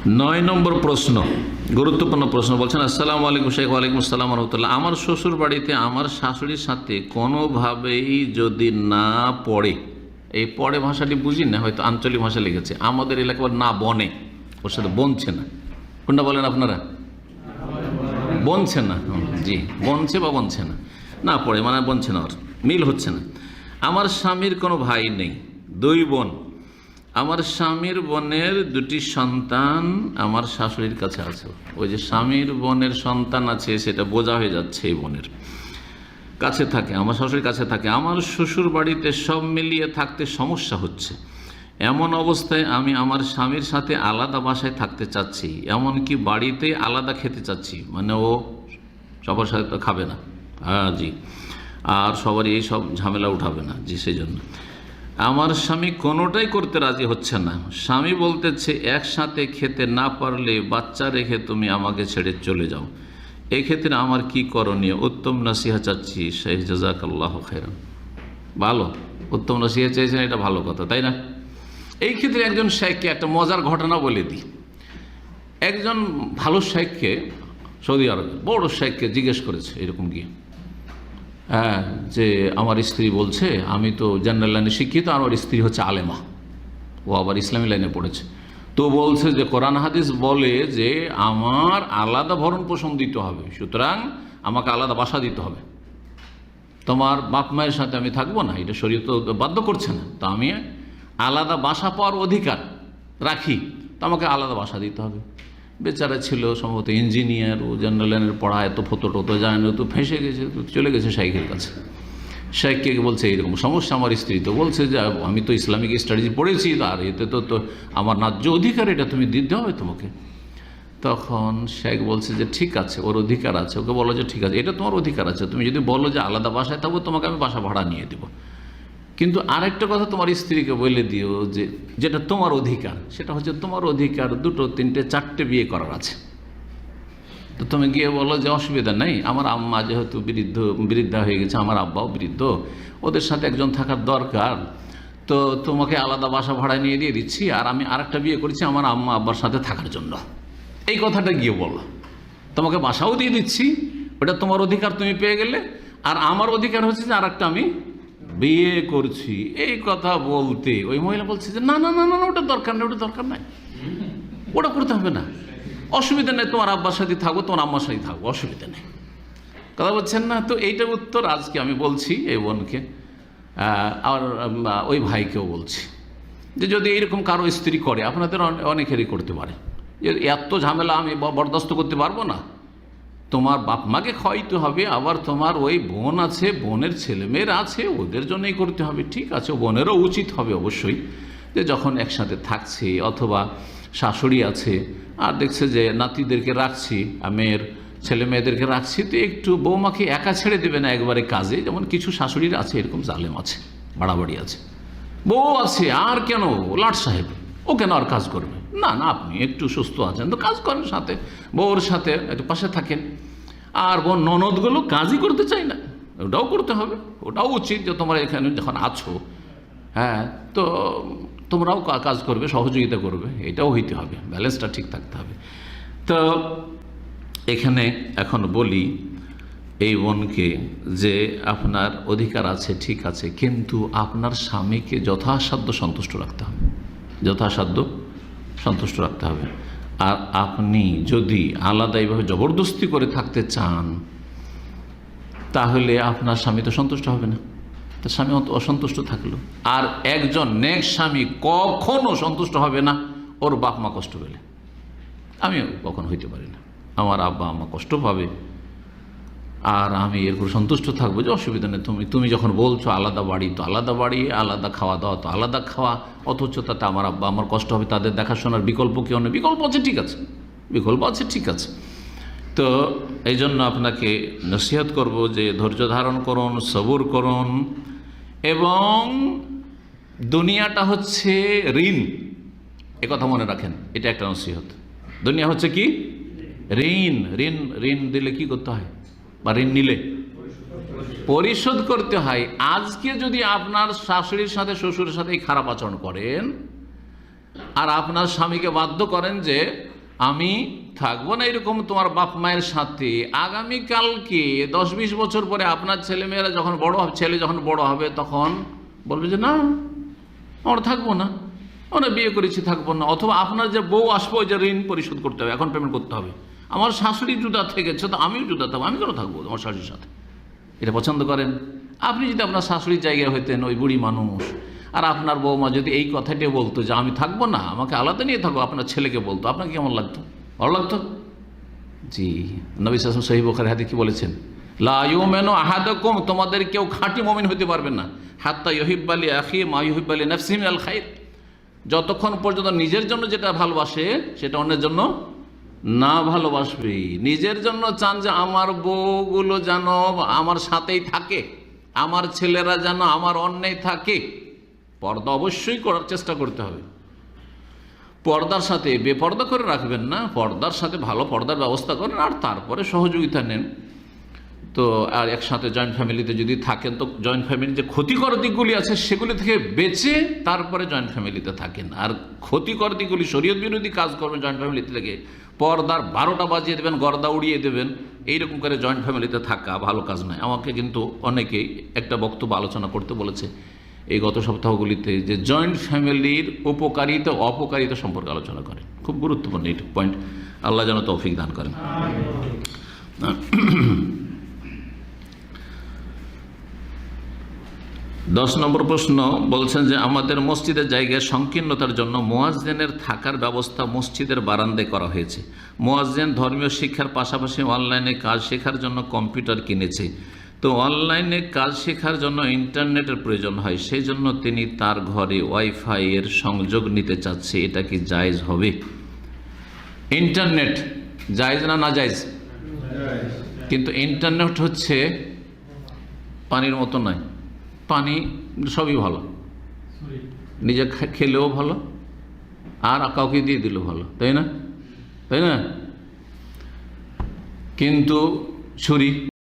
9 নম্বর প্রশ্ন, গুরুত্বপূর্ণ প্রশ্ন। বলছেন, আসসালামু আলাইকুম শেখ। ওয়ালাইকুম আসসালাম রহমতুল্লাহ। আমার শ্বশুর বাড়িতে আমার শাশুড়ির সাথে কোনোভাবেই যদি না পড়ে, এই পড়ে ভাষাটি বুঝি না, হয়তো আঞ্চলিক ভাষা লিখেছে, আমাদের এলাকায় না বনে, ওর সাথে বনছে না। কোনটা বলেন আপনারা? বনছে না, জি, বনছে বা বনছে না, না পড়ে মানে বনছে না, ওর মিল হচ্ছে না। আমার স্বামীর কোনো ভাই নেই, 2 বোন। আমার স্বামীর বোনের 2টি সন্তান আমার শাশুড়ির কাছে আছে। ওই যে স্বামীর বোনের সন্তান আছে, সেটা বোঝা হয়ে যাচ্ছে, এই বোনের কাছে থাকে, আমার শাশুড়ির কাছে থাকে। আমার শ্বশুর বাড়িতে সব মিলিয়ে থাকতে সমস্যা হচ্ছে। এমন অবস্থায় আমি আমার স্বামীর সাথে আলাদা বাসায় থাকতে চাচ্ছি, এমনকি বাড়িতে আলাদা খেতে চাচ্ছি, মানে ও সবার সাথে তো খাবে না, হ্যাঁ জি, আর সবারই এই সব ঝামেলা উঠাবে না, জি। সেই জন্য আমার স্বামী কোনোটাই করতে রাজি হচ্ছে না। স্বামী বলতেছে, একসাথে খেতে না পারলে বাচ্চা রেখে তুমি আমাকে ছেড়ে চলে যাও। এক্ষেত্রে আমার কি করণীয়? উত্তম নসিহা চাচ্ছি শেখ, জাযাকাল্লাহু খাইরান। ভালো, উত্তম নসিহা চাইছেন, এটা ভালো কথা, তাই না? এই ক্ষেত্রে একজন শেখকে একটা মজার ঘটনা বলে দিই। একজন ভালো শেখকে, সৌদি আরবে বড় শেখকে জিজ্ঞেস করেছে এরকম গিয়ে, হ্যাঁ, যে আমার স্ত্রী বলছে, আমি তো জেনারেল লাইনে শিক্ষিত, আর আমার স্ত্রী হচ্ছে আলেমা, ও আবার ইসলামী লাইনে পড়েছে, তো বলছে যে কোরআন হাদিস বলে যে আমার আলাদা ভরণ পোষণ দিতে হবে, সুতরাং আমাকে আলাদা বাসা দিতে হবে, তোমার বাপ মায়ের সাথে আমি থাকবো না, এটা শরীয়ত বাধ্য করছে না, তো আমি আলাদা বাসা পাওয়ার অধিকার রাখি, তো আমাকে আলাদা বাসা দিতে হবে। বেচারা ছিল সম্ভবত ইঞ্জিনিয়ার, ও জেনারেল লাইনের পড়া, এত ফতো টতো যায় না, তো ফেঁসে গেছে, চলে গেছে শাইখের কাছে। শাইখকে বলছে এইরকম সমস্যা, আমার স্ত্রী তো বলছে যে আমি তো ইসলামিক স্টাডিজ পড়েছি, আর এতে তো আমার ন্যায্য অধিকার, এটা তুমি দিতে হবে তোমাকে। তখন শেখ বলছে যে ঠিক আছে, ওর অধিকার আছে, ওকে বলো যে ঠিক আছে, এটা তোমার অধিকার আছে, তুমি যদি বলো যে আলাদা বাসায় থাকবো, তোমাকে আমি বাসা ভাড়া নিয়ে দেবো, কিন্তু আরেকটা কথা তোমার স্ত্রীকে বলে দিও যে যেটা তোমার অধিকার, সেটা হচ্ছে তোমার অধিকার 2, 3, 4টে বিয়ে করার আছে। তো তুমি গিয়ে বলো যে অসুবিধা নেই, আমার আম্মা যেহেতু বৃদ্ধা হয়ে গেছে, আমার আব্বাও বৃদ্ধ, ওদের সাথে একজন থাকার দরকার, তো তোমাকে আলাদা বাসা ভাড়া নিয়ে দিয়ে দিচ্ছি, আর আমি আরেকটা বিয়ে করেছি আমার আম্মা আব্বার সাথে থাকার জন্য, এই কথাটা গিয়ে বলো। তোমাকে বাসাও দিয়ে দিচ্ছি, ওটা তোমার অধিকার, তুমি পেয়ে গেলে, আর আমার অধিকার হচ্ছে যে আরেকটা আমি বিয়ে করছি। এই কথা বলতে ওই মহিলা বলছে যে না না না না, ওটা দরকার নেই, ওটা দরকার নাই, ওটা করতে হবে না, অসুবিধা নেই, তোমার আব্বার সাথে থাকবো, তোমার আম্মার সাথে থাকবো, অসুবিধা নেই। কথা বলছেন না? তো এইটার উত্তর আজকে আমি বলছি এই বোনকে, আর ওই ভাইকেও বলছি যে যদি এইরকম কারো স্ত্রী করে, আপনাদের অনেকেরই করতে পারে, যে এত ঝামেলা আমি বরদাস্ত করতে পারবো না, তোমার বাপ মাকে খাওয়াইতে হবে, আবার তোমার ওই বোন আছে, বোনের ছেলেমেয়েরা আছে, ওদের জন্যই করতে হবে, ঠিক আছে, বোনেরও উচিত হবে অবশ্যই যে যখন একসাথে থাকছি, অথবা শাশুড়ি আছে আর দেখছে যে নাতিদেরকে রাখছি, মেয়ের ছেলে মেয়েদেরকে রাখছি, তো একটু বৌমাকে একা ছেড়ে দেবে না একবারে কাজে, যেমন কিছু শাশুড়ির আছে, এরকম জালেম আছে, বাড়াবাড়ি আছে, বউ আছে আর কেন লাট সাহেব, ও কেন আর কাজ করবে না, না আপনি একটু সুস্থ আছেন তো কাজ করেন, সাথে বউর সাথে একটু পাশে থাকেন। আর বোন ননদগুলো কাজই করতে চাই না, ওটাও করতে হবে, ওটাও উচিত যে তোমরা এখানে যখন আছো, হ্যাঁ, তো তোমরাও কাজ করবে, সহযোগিতা করবে, এটাও হইতে হবে, ব্যালেন্সটা ঠিক থাকতে হবে। তো এখানে এখন বলি এই বোনকে যে আপনার অধিকার আছে, ঠিক আছে, কিন্তু আপনার স্বামীকে যথাসাধ্য সন্তুষ্ট রাখতে হবে, যথাসাধ্য সন্তুষ্ট রাখতে হবে। আর আপনি যদি আলাদা এইভাবে জবরদস্তি করে থাকতে চান, তাহলে আপনার স্বামী তো সন্তুষ্ট হবে না, তার স্বামী অসন্তুষ্ট থাকলো। আর একজন নেক স্বামী কখনো সন্তুষ্ট হবে না ওর বাপ মা কষ্ট পেলে, আমিও কখনো হইতে পারি না, আমার আব্বা আম্মা কষ্ট পাবে, আর আমি এরপর সন্তুষ্ট থাকবো যে অসুবিধা নেই, তুমি যখন বলছো আলাদা বাড়ি, তো আলাদা বাড়ি, আলাদা খাওয়া দাওয়া তো আলাদা খাওয়া, অথচ তাতে আমার আব্বা আমার কষ্ট হবে, তাদের দেখাশোনার বিকল্প কেউ নেই, বিকল্প আছে ঠিক আছে, বিকল্প আছে ঠিক আছে। তো এই জন্য আপনাকে নসিহত করব যে ধৈর্য ধারণ করুন, সবুর করুন, এবং দুনিয়াটা হচ্ছে ঋণ, কথা মনে রাখেন, এটা একটা নসিহত। দুনিয়া হচ্ছে কি? ঋণ। ঋণ ঋণ দিলে কি করতে হয়, বা ঋণ নিলে পরিশোধ করতে হয়। আজকে যদি আপনার শাশুড়ির সাথে শ্বশুরের সাথে খারাপ আচরণ করেন, আর আপনার স্বামীকে বাধ্য করেন যে আমি থাকবো না এরকম তোমার বাপ মায়ের সাথে, আগামীকালকে 10-20 বছর পরে আপনার ছেলেমেয়েরা যখন বড় হবে, ছেলে যখন বড় হবে তখন বলবে যে না আমরা থাকবো না, আমরা বিয়ে করেছি থাকবো না। অথবা আপনার যে বউ আসবো ওই যে ঋণ পরিশোধ করতে হবে, এখন পেমেন্ট করতে হবে। আমার শাশুড়ি জুদা থেকেছে তো আমিও জুদা থাকবো, আমি কেন থাকবো আমার শাশুড়ির সাথে? এটা পছন্দ করেন? আপনি যদি আপনার শাশুড়ির জায়গায় হইতেন, ওই বুড়ি মানুষ, আর আপনার বৌমা যদি এই কথাটি বলতো যে আমি থাকবো না, আমাকে আলাদা নিয়ে থাকবো, আপনার ছেলেকে বলতো, আপনাকে কেমন লাগতো? ভালো লাগতো? জি, নবী সাল্লাল্লাহু আলাইহি ওয়াসাল্লাম সহিহ বুখারী হাদিসে কি বলেছেন? লা ইউমিনু আহাদুকুম, তোমাদের কেউ খাঁটি মুমিন হতে পারবে না, হাত্তা ইউহিব্বা লি আখি মা ইউহিব্বা লি নাফসিহি মিনাল খায়র, যতক্ষণ পর্যন্ত নিজের জন্য যেটা ভালোবাসে সেটা অন্যের জন্য না ভালোবাসবে। নিজের জন্য চান যে আমার বউগুলো যেন আমার সাথেই থাকে, আমার ছেলেরা যেন আমার অন্যেই থাকে। পর্দা অবশ্যই করার চেষ্টা করতে হবে, পর্দার সাথে বেপর্দা করে রাখবেন না, পর্দার সাথে ভালো পর্দার ব্যবস্থা করেন, আর তারপরে সহযোগিতা নেন। তো আর একসাথে জয়েন্ট ফ্যামিলিতে যদি থাকেন তো জয়েন্ট ফ্যামিলির যে ক্ষতিকর দিকগুলি আছে সেগুলি থেকে বেঁচে তারপরে জয়েন্ট ফ্যামিলিতে থাকেন। আর ক্ষতিকর দিকগুলি, শরীয়ত বিরোধী কাজ করবেন জয়েন্ট ফ্যামিলিতে থেকে, পর্দার 12টা বাজিয়ে দেবেন, গর্দা উড়িয়ে দেবেন, এইরকম করে জয়েন্ট ফ্যামিলিতে থাকা ভালো কাজ নয়। আমাকে কিন্তু অনেকেই একটা বক্তব্য আলোচনা করতে বলেছে এই গত সপ্তাহগুলিতে, যে জয়েন্ট ফ্যামিলির উপকারিতা অপকারিতা সম্পর্কে আলোচনা করেন। খুব গুরুত্বপূর্ণ এই পয়েন্ট, আল্লাহ যেন তৌফিক দান করেন। 10 নম্বর প্রশ্ন বলছেন যে আমাদের মসজিদের জায়গায় সংকীর্ণতার জন্য মুয়াজ্জিনের থাকার ব্যবস্থা মসজিদের বারান্দায় করা হয়েছে। মুয়াজ্জিন ধর্মীয় শিক্ষার পাশাপাশি অনলাইনে কাজ শেখার জন্য কম্পিউটার কিনেছে, তো অনলাইনে কাজ শেখার জন্য ইন্টারনেটের প্রয়োজন হয়, সেই জন্য তিনি তার ঘরে ওয়াইফাই এর সংযোগ নিতে চাচ্ছে, এটা কি জায়েজ হবে? ইন্টারনেট জায়েজ না না জায়েজ? কিন্তু ইন্টারনেট হচ্ছে পানির মতো নয়, পানি সবই ভালো, নিজে খেলেও ভালো আর কাউকে দিয়ে দিলেও ভালো, তাই না? তাই না? কিন্তু ছুরি